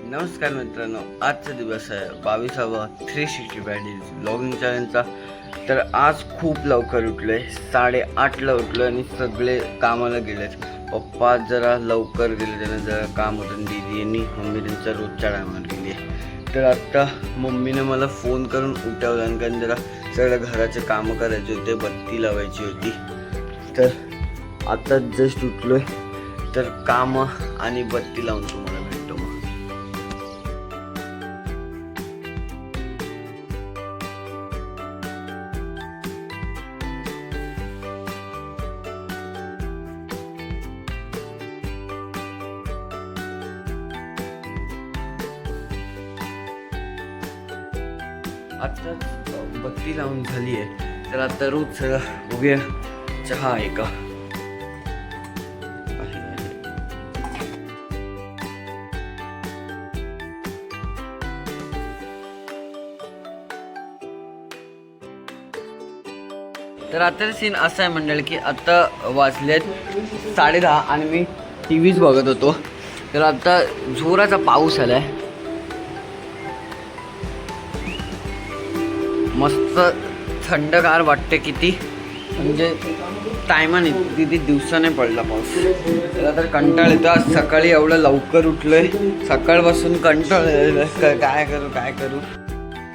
नमस्कार मित्रांनो, आजचा दिवस आहे 22वा 365 डेज ब्लॉगिंग चॅलेंजचा। तर आज खूप लवकर उठलोय, 8:30ला उठलोय आणि सगळे कामाला गेलेत। पप्पा जरा लवकर गेले, त्यांना जरा काम होतं। दीदी आणि मम्मी त्यांच्या रोजच्या टायमाला गेली आहे। तर आत्ता मम्मीने मला फोन करून उठवलं, कारण जरा सगळ्या घराचे कामं करायचे होते, बत्ती लावायची होती। तर आता जस्ट उठलोय, तर कामं आणि बत्ती लावून तुम्हाला भेटतो मग। आता बत्ती लावून झाली आहे, तर आता रोज बघूया चहा आहे का। तर आता सीन असा आहे मंडळ की आता वाजलेत 10:30 आणि मी टीव्हीच बघत होतो। तर आता जोराचा पाऊस आलाय, मस्त थंडगार वाटते किती, म्हणजे टायमाने किती दिवसाने पडला पाऊस। त्याला तर कंटाळ येतो। आज सकाळी एवढं लवकर उठलोय, सकाळपासून कंटाळ काय करू।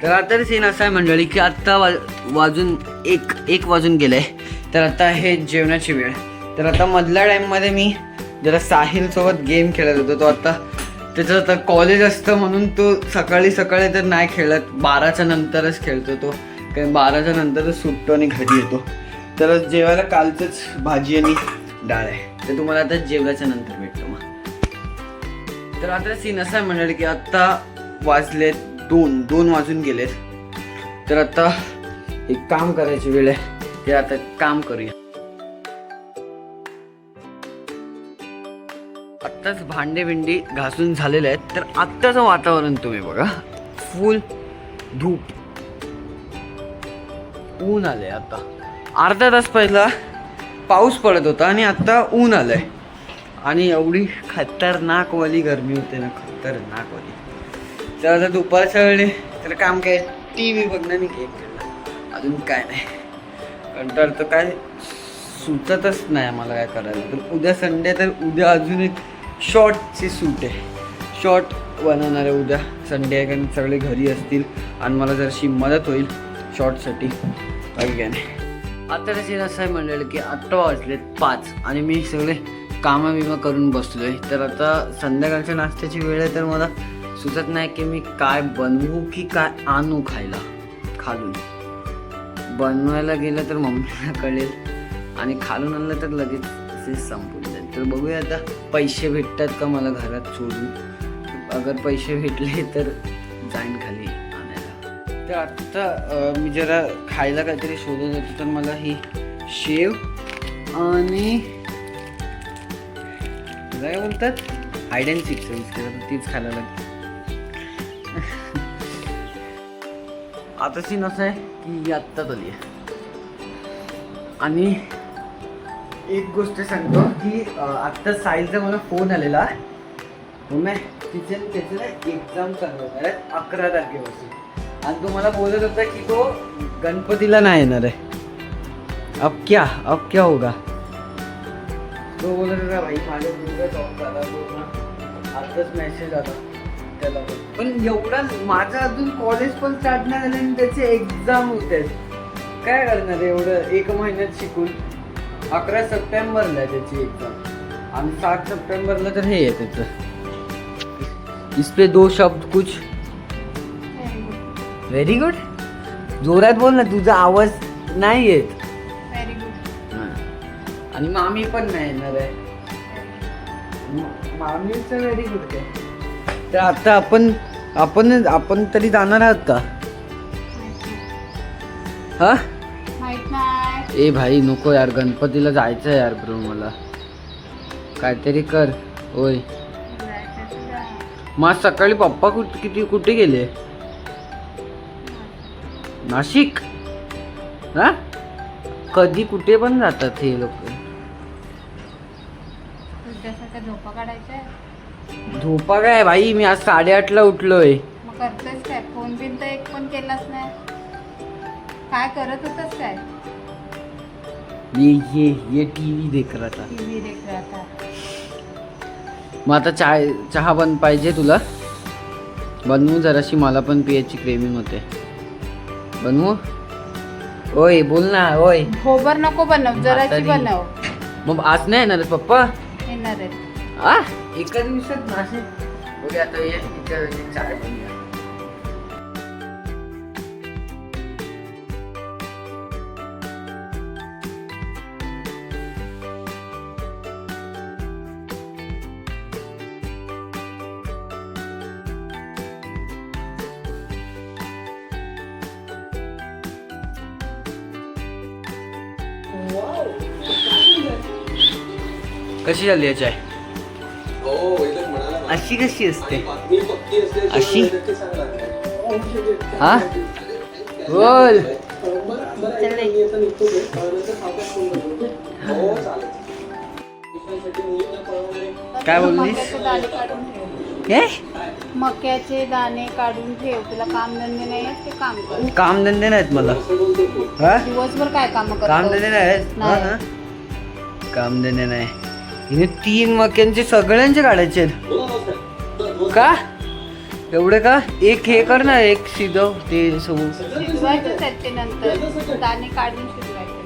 तर आता सीन असा आहे मंडळी की आत्ता वाजून एक वाजून गेलंय। तर आता हे जेवणाची वेळ। तर आता मधल्या टाईममध्ये मी जरा साहिलसोबत गेम खेळत होतो। तो आता त्याचं आता कॉलेज असतं म्हणून तो सकाळी तर नाही खेळत, 12च्या नंतरच खेळतो तो, कारण 12च्या नंतरच सुटतो आणि घरी येतो। तर जेवायला कालचंच भाजी आणि डाळ आहे, ते तुम्हाला आता जेवल्याच्या नंतर भेटतो मग। तर आता सीन असा आहे मंडळी की आत्ता वाजलेत 2 वाजून गेलेत। तर आता एक काम करायची वेळ आहे, ते आता काम करूया। आत्ताच भांडे बिंडी घासून झालेले आहेत। तर आत्ताचं वातावरण तुम्ही बघा, फुल धूप, ऊन आलंय। आता अर्धा तास पहिला पाऊस पडत होता आणि आता ऊन आलंय, आणि एवढी खतरनाक वाली गरमी होते ना, खतरनाक वाली। तर आता दुपारच्या वेळी तर काम काय, TV बघणं आणि गेम खेळणं, अजून काय नाही। कंटाळ तर काय सुचतच नाही आम्हाला काय करायला। तर उद्या संडे, तर उद्या अजून एक शॉर्टची सूट आहे, शॉर्ट बनवणार आहे उद्या संडे आहे, कारण सगळे घरी असतील आणि मला जराशी मदत होईल शॉर्टसाठी, बाकी काय नाही। आता त्याची असं आहे मंडळी की 8 वाजलेत 5 आणि मी सगळे कामं बिमं करून बसलोय। तर आता संध्याकाळच्या नाश्त्याची वेळ आहे, तर मला सुचत नाही की मी काय बनवू की काय आणू खायला खालून। बनवायला गेलं तर मम्मीला कळेल, आणि खालून आणलं तर लगेच ते संपून जाईल। तर बघूया आता पैसे भेटतात का मला घरात सोडून। अगर पैसे भेटले तर जाईन खाली आणायला। तर आत्ता मी जरा खायला काहीतरी शोधत होतो, तर मला ही शेव आणि काय बोलतात हाईड अँड सीक बिस्किट, तीच खायला लागते। आता सीन असं आहे की आत्ता आली आहे, आणि एक गोष्ट सांगतो की आत्ता साहिलचा मला फोन आलेला, त्याचं ना एक्झाम चालू होणार आहे 11 तारखेपासून, आणि तो मला बोलत होता की तो गणपतीला नाही येणार आहे। अब क्या होगा। तो बोलत होता भाई माझ्या मुलगा जॉब झाला पूर्ण, आताच मेसेज आला त्याला, पण एवढा माझं अजून कॉलेज पण स्टार्ट नाही झालं आणि त्याचे एक्झाम होत आहेत। काय करणार एवढं 1 महिन्यात शिकून। 11 सप्टेंबरला आहे त्याची एक्झाम, आणि 7 सप्टेंबरला तर हे आहे त्याचं। इस पे 2 शब्द कुछ। व्हेरी गुड, जोरात बोल ना, तुझा आवाज नाही येत। Very good. आणि मामी पण नाही येणार आहे, मामीचं व्हेरी गुड आहे। तर आता आपण तरी जाणार आहात का? हा माहित नाही। ए भाई नको यार, गणपतीला जायचं आहे यार ब्रो, मला काहीतरी कर। होय, मग सकाळी पप्पा कुठे गेले? नाशिक? हा, कधी कुठे पण जातात हे लोक। झोपा काढायच्या झोपा काय भाई, मी आज 8:30ला उठलोय. मग करतेस काय? फोन बिन तर एक पण केलाच नाही. काय करत होतस काय? ये टीव्ही देख रहा था. टीव्ही देख रहा था. मग आता चहा बन पाहिजे तुला? बनवू जराशी, मला पण पियाची क्रेमिंग होते. बनवू? ओय बोल ना, ओय. खोबर नको बनव, जराची म्हातारी. बनव. मग आज नाही येणार पप्पा? येणार आहेत. एका दिवसात नाशे. ओके आता ये चाय बनवूया. कशी झाली आहे चाय? अशी कशी असते? अशी? हा बोल. काय बोललीस? मक्याचे दाणे काढून ठेव. काय मक्याचे दाणे काढून ठेव. तुला काम धंदे नाही आहेत ते काम कर. कामधंदे नाहीत मला. हा दिवसभर काय काम करतो? कामधंदे नाहीत. हा ना, कामधंदे नाही. हिने 3 मक्यांचे सगळ्यांचे काढायचे का? एवढे का? एक हे कर ना, एक शिजव ते सगळं. शिजवायचं त्याचे नंतर दाणे काढून शिजवायचे.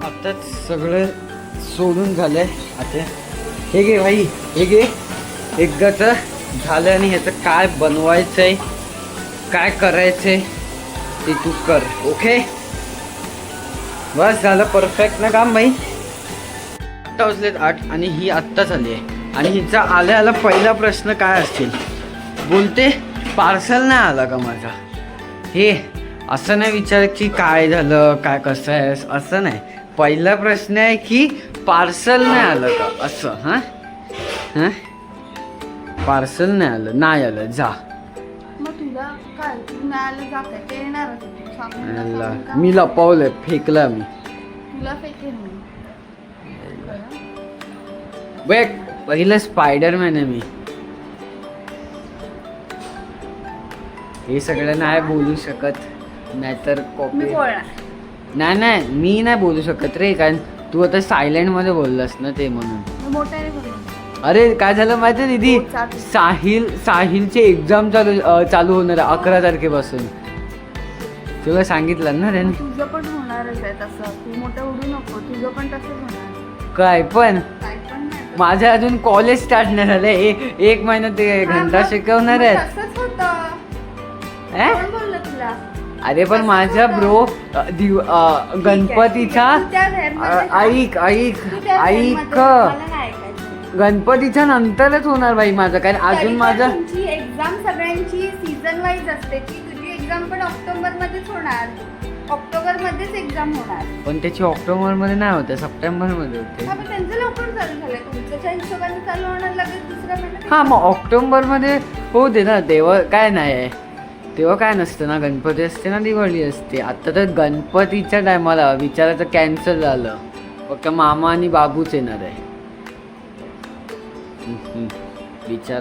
आताच सगळं सोडून झालंय. आता हे घे भाई, हे घे. एकदाचं झालं आणि ह्याचं काय बनवायचंय, काय करायचंय ते तू कर. ओके बस झालं, परफेक्ट ना काम भाई. आत्ता वाजलेत 8 आणि ही आत्ताच आली आहे. आणि हिचा आल्या पहिला प्रश्न काय असतील? बोलते पार्सल नाही आला का माझा. हे असं नाही विचार की काय झालं, काय कसं आहेस, असं नाही. पहिला प्रश्न आहे की पार्सल नाही आलं का, असं. हां हां पार्सल नाही आलं जा. मग तुला काय तू नाही आलं जा काय ते येणारच होते. सांगून का? मी लपवलंय, फेकला मी. तुला फेकेल मी. बघ पहिलं स्पायडरमॅन आहे मी. हे सगळं नाही बोलू शकत, नाहीतर मी कॉपी. बोलणार. नाही मी नाही बोलू शकत रे, कारण तू आता सायलेंट मध्ये बोललास ना, ते म्हणून. मी मोठ्याने बोलणार. अरे काय झालं माहिती आहे दीदी, साहिलचे एक्झाम चालू होणार आहे 11 तारखेपासून. तुला सांगितलं ना त्याने. तुझं पण होणारच आहे तसं. तू मोठं उडू नको, तुझं पण तसंच होणार. काय पण काय पण नाही. माझं अजून कॉलेज स्टार्ट नाही झालंय. 1 महिना ते घंटा शिकवणार आहेत. तसंच होतं. कोण बोललं तुला? अरे पण माझ्या ब्रो गणपतीच्या ऐक गणपतीच्या नंतरच होणार बाई माझं, कारण अजून माझं एक्झाम सगळ्यांची सीझन वाईज असते की तुझी एक्झाम पण ऑक्टोबर मध्येच होणार. ऑक्टोबर मध्येच एक्झाम होणार. पण त्याची ऑक्टोबर मध्ये नाही होते, सप्टेंबर मध्ये होते. हा पण त्यांचं लवकर चालू झालंय. तुमच्या हिशोबाने चालू होणार लगेच दुसऱ्या महिन्यात. हा मग ऑक्टोबर मध्ये होते ना, तेव्हा काय नाही, तेव्हा काय नसतं ना, गणपती असते ना, दिवाळी असते. आता तर गणपतीच्या टायमाला विचारायचं कॅन्सल झालं, फक्त मामा आणि बाबूच येणार आहे. गणपतीच्या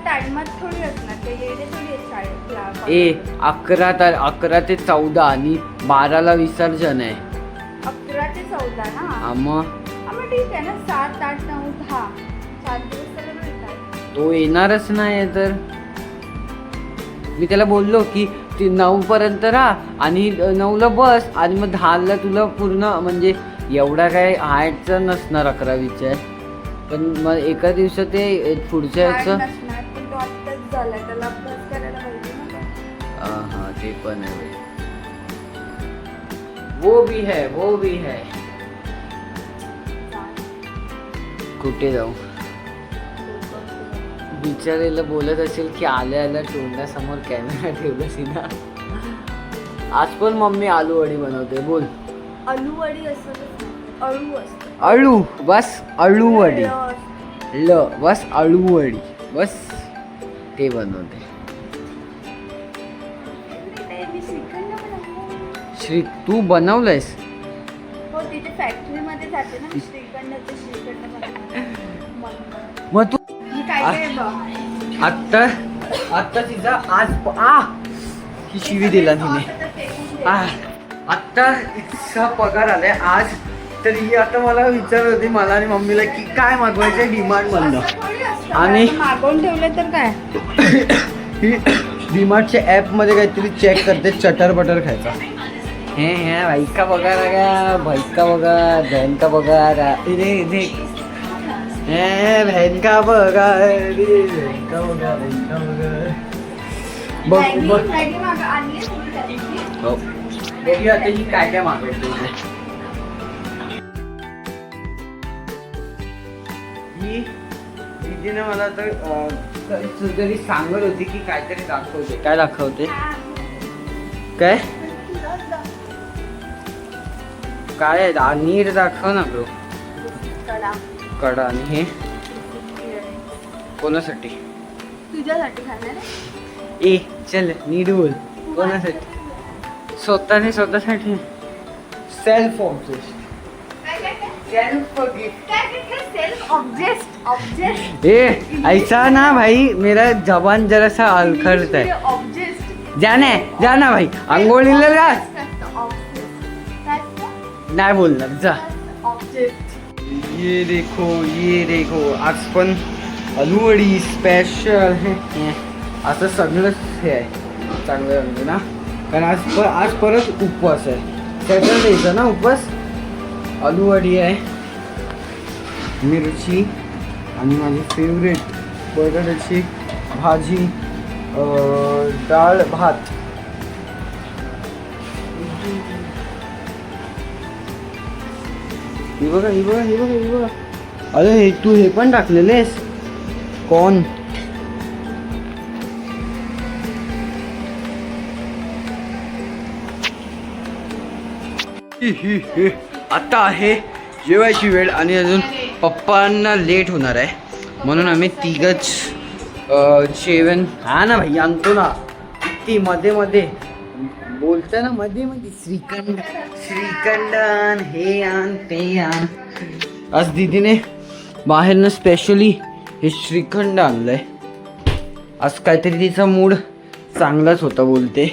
टाइमात थोडी असणार ते, येणे थोडी आहेत शाळेत. 11 ते 14 आणि 12ला विसर्जन आहे. 11 ते 14 ना. मग ठीक आहे ना. 7, 8, 9, 10 4 दिवस सगळं येतात. तो येणारच नाही तर मी त्याला बोललो की 9 पर्यंत राहा आणि 9ला बस, आणि मग 10ला तुला पूर्ण, म्हणजे एवढा काय हायचं नसणार 11वीच्या. पण मग एका दिवसात ते पुढच्या याचं हां ते पण आहे. वो भी है. कुठे जाऊ? बिचारीला बोलत असेल की आल्या तोंडासमोर कॅमेरा ठेवला सीधा. आज पण मम्मी आलू वडी बनवते. बोल. आलू वडी असं अळू असतं. अळू बस, अळू वडी बस, अळू वडी बस, ते बनवते. तू बनवलंयस? हो, तिथे फॅक्टरीमध्ये जाते ना श्रीखंडाचं श्रीखंड बनवते. मग तू मी काय काय बघ. आत्ता तिचा ही शिवी दिला तिने. आत्ता इतका पगार आलाय आज, तर ही आता मला विचारत होती मला आणि मम्मीला की काय मागवायचं डिमांड मधनं. आणि मागवून ठेवलं तर काय ही डीमार्टच्या ॲपमध्ये काहीतरी चेक करते चटर बटर खायचा. हे भाई का पगार आया, भाई का पगार, बहन का पगार, इधे हे बहन का पगार, बहन का पगार, बहन का पगार. बघ मॅगी आणली हो बघूया आता ही काय काय मागवते. ही दीदीने मला तर तरी सांगत होती की काहीतरी दाखवते. काय दाखवते काय काय नीट दाखव ना ब्रो. कडा. आणि हे कोणासाठी? तुझ्यासाठी खाणार ए चल नीट बोल. कोणासाठी? स्वतःसाठी. Self object. Self gift. ए ऐसा ना भाई, मेरा जबान जरा सा अलखड़ता है. जाना भाई, अंघोळीला जा. नाही बोलणार जा. ये देखो आज पण आलूवडी स्पेशल हे असं सगळंच हे आहे चांगलं म्हणजे ना. कारण आज परत उपवास आहे, सॅटर्डेचा ना उपवास. आलूवडी आहे, मिरची आणि माझी फेवरेट बटाट्याची भाजी, डाळ भात. ही बघा. अरे तू हे पण टाकलेलेस कॉर्न. आता आहे जेवायची वेळ आणि अजून पप्पांना लेट होणार आहे, म्हणून आम्ही तिघच जेवण. हा ना भाई आणतो ना. ती मध्ये बोलतं ना मध्ये श्रीखंड हे आण ते आण. आज दीदीने बाहेरनं स्पेशली हे श्रीखंड आणलंय. आज काहीतरी तिचा मूड चांगलाच होता बोलते.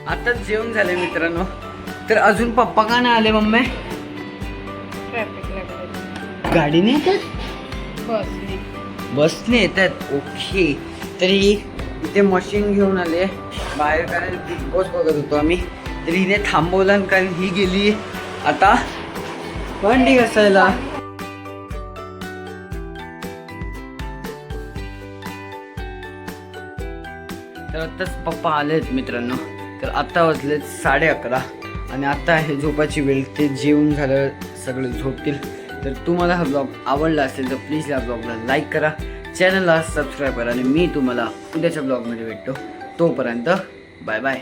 आता जेवण झाले मित्रांनो. तर अजून पप्पा का नाही आले मम्मी? गाडीने येतात, बसने येतात. ओके. तरी इथे मशीन घेऊन आले बाहेर, कारण बिग बॉस बघत होतो आम्ही. तरी हिने थांबवलं कारण ही गेली आता भांडी घासायला. तर आताच पप्पा आलेत मित्रांनो. तर आता वाजलेत 11:30 आणि आता हे झोपाची वेळ. ते जेवून झालं सगळे झोपतील. तर तुम्हाला हा ब्लॉग आवडला असेल तर प्लीज या ब्लॉगला लाईक करा, चॅनलला सबस्क्राईब करा आणि मी तुम्हाला उद्याच्या ब्लॉगमध्ये भेटतो. तोपर्यंत बाय बाय.